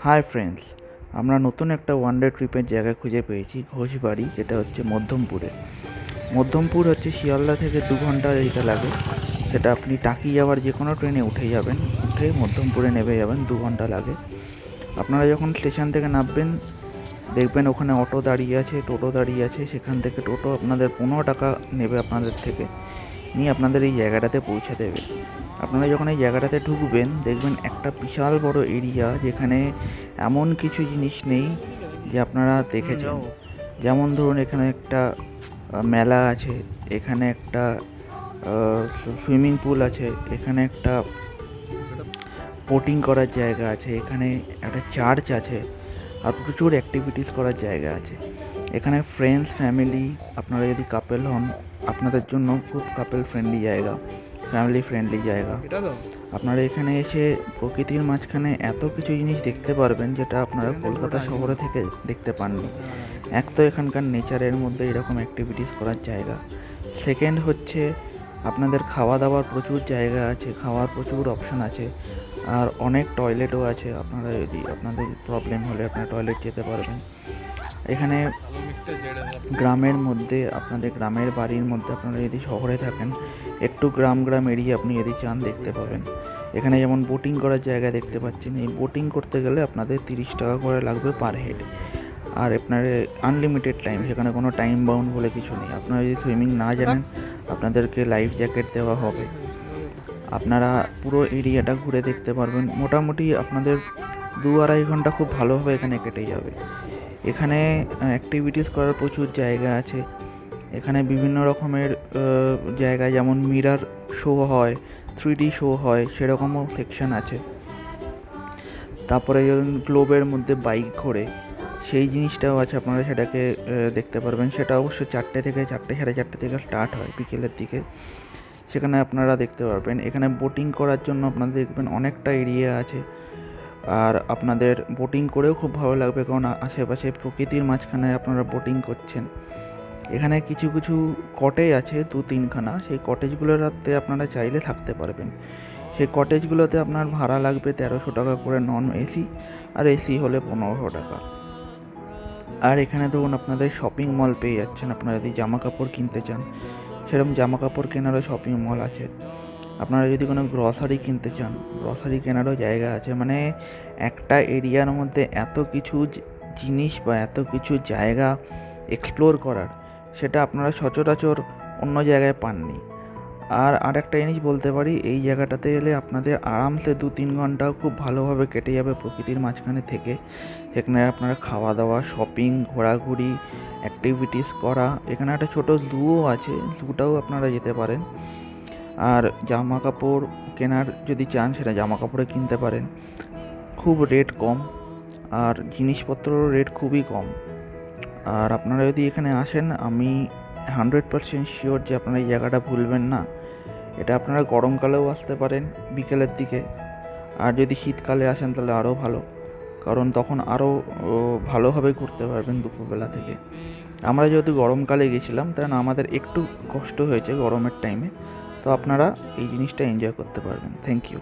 Hi friends, আমরা নতুন একটা ওয়ান ডে ট্রিপের জায়গা খুঁজে পেয়েছি ঘোষবাড়ি, যেটা হচ্ছে মধ্যমপুরে। মধ্যমপুর হচ্ছে শিয়ালদা থেকে 2 ঘন্টা যেতে লাগে, সেটা আপনি টাকি যাওয়ার যে কোনো ট্রেনে উঠে যাবেন, উঠে মধ্যমপুরে নেমে যাবেন, 2 ঘন্টা লাগে। আপনারা যখন স্টেশন থেকে নামবেন দেখবেন ওখানে অটো দাঁড়িয়ে আছে, টোটো দাঁড়িয়ে আছে। সেখান থেকে টোটো আপনাদের 15 টাকা নেবে আপনাদের থেকে, নিয়ে আপনাদের এই জায়গাটাতে পৌঁছে দেবে। আপনারা যখন এই জায়গাটাতে ঢুকবেন দেখবেন একটা বিশাল বড় এরিয়া, যেখানে এমন কিছু জিনিস নেই যে আপনারা দেখেছেন। যেমন ধরুন, এখানে একটা মেলা আছে, এখানে একটা সুইমিং পুল আছে, এখানে একটা বোটিং করার জায়গা আছে, এখানে একটা চার্চ আছে, আর প্রচুর অ্যাক্টিভিটিস করার জায়গা আছে। এখানে ফ্রেন্ডস, ফ্যামিলি, আপনারা যদি কাপেল হন আপনাদের জন্য খুব কাপেল ফ্রেন্ডলি জায়গা, ফ্যামিলি ফ্রেন্ডলি জায়গা। আপনারা এখানে এসে প্রকৃতির মাঝখানে এত কিছু জিনিস দেখতে পারবেন যেটা আপনারা কলকাতা শহরে থেকে দেখতে পাননি। এক তো এখানকার নেচারের মধ্যে এরকম অ্যাক্টিভিটিস করার জায়গা, সেকেন্ড হচ্ছে আপনাদের খাওয়া দাওয়ার প্রচুর জায়গা আছে, খাওয়ার প্রচুর অপশান আছে, আর অনেক টয়লেটও আছে। আপনারা যদি আপনাদের প্রবলেম হলে আপনারা টয়লেট যেতে পারবেন। এখানে গ্রামের মধ্যে, আপনাদের গ্রামের বাড়ির মধ্যে আপনারা যদি শহরে থাকেন, একটু গ্রাম এরিয়া আপনি যদি চান দেখতে পাবেন। এখানে যেমন বোটিং করার জায়গা দেখতে পাচ্ছেন, এই বোটিং করতে গেলে আপনাদের 30 টাকা করে লাগবে পার হেড। আর আপনার আনলিমিটেড টাইম, সেখানে কোনো টাইম বাউন্ড বলে কিছু নেই। আপনারা যদি সুইমিং না জানেন আপনাদেরকে লাইফ জ্যাকেট দেওয়া হবে। আপনারা পুরো এরিয়াটা ঘুরে দেখতে পারবেন। মোটামুটি আপনাদের 2-2.5 ঘন্টা খুব ভালোভাবে এখানে কেটে যাবে। এখানে অ্যাক্টিভিটিস করার প্রচুর জায়গা আছে। এখানে বিভিন্ন রকমের জায়গা, যেমন মিরার শো হয়, 3D শো হয়, সেরকমও সেকশন আছে। তারপরে যখন গ্লোবের মধ্যে বাইক ঘোরে সেই জিনিসটাও আছে, আপনারা সেটাকে দেখতে পারবেন। সেটা অবশ্য 4টে থেকে 4টে-4:30 থেকে স্টার্ট হয় বিকেলের দিকে, সেখানে আপনারা দেখতে পারবেন। এখানে বোটিং করার জন্য আপনাদের দেখবেন অনেকটা এরিয়া আছে, আর আপনাদের বোটিং করেও খুব ভালো লাগবে, কারণ আশেপাশে প্রকৃতির মাঝখানে আপনারা বোটিং করছেন। এখানে কিছু কিছু কটেজ আছে 2-3খানা, সেই কটেজগুলোতে আপনারা চাইলে থাকতে পারবেন। সেই কটেজগুলোতে আপনার ভাড়া লাগবে 1300 টাকা করে নন এসি, আর এসি হলে 1500 টাকা। আর এখানে ধরুন আপনাদের শপিং মল পেয়ে যাচ্ছেন। আপনারা যদি জামা কাপড় কিনতে চান, সেরকম জামা কাপড় কেনারও শপিং মল আছে। আপনারা যদি কোনো গ্রসারি কিনতে চান, গ্রসারি কেনারও জায়গা আছে। মানে একটা এরিয়ার মধ্যে এত কিছু জিনিস বা এত কিছু জায়গা এক্সপ্লোর করার, সেটা আপনারা সচরাচর অন্য জায়গায় পাননি। আর আরেকটা জিনিস বলতে পারি, এই জায়গাটাতে এলে আপনাদের আরামসে 2-3 ঘন্টাও খুব ভালোভাবে কেটে যাবে প্রকৃতির মাঝখানে থেকে। সেখানে আপনারা খাওয়া দাওয়া, শপিং, ঘোরাঘুরি, অ্যাক্টিভিটিস করা। এখানে একটা ছোটো জুও আছে, জুটাও আপনারা যেতে পারেন। আর জামা কাপড় কেনার যদি চান, সেটা জামা কাপড়ে কিনতে পারেন, খুব রেট কম, আর জিনিসপত্রেরও রেট খুবই কম। আর আপনারা যদি এখানে আসেন, আমি 100% শিওর যে আপনারা এই জায়গাটা ভুলবেন না। এটা আপনারা গরমকালেও আসতে পারেন বিকেলের দিকে, আর যদি শীতকালে আসেন তাহলে আরও ভালো, কারণ তখন আরও ভালোভাবে ঘুরতে পারবেন দুপুরবেলা থেকে। আমরা যেহেতু গরমকালে গেছিলাম, তাই আমাদের একটু কষ্ট হয়েছে গরমের টাইমে, তো আপনারা এই জিনিসটা এনজয় করতে পারবেন। Thank you.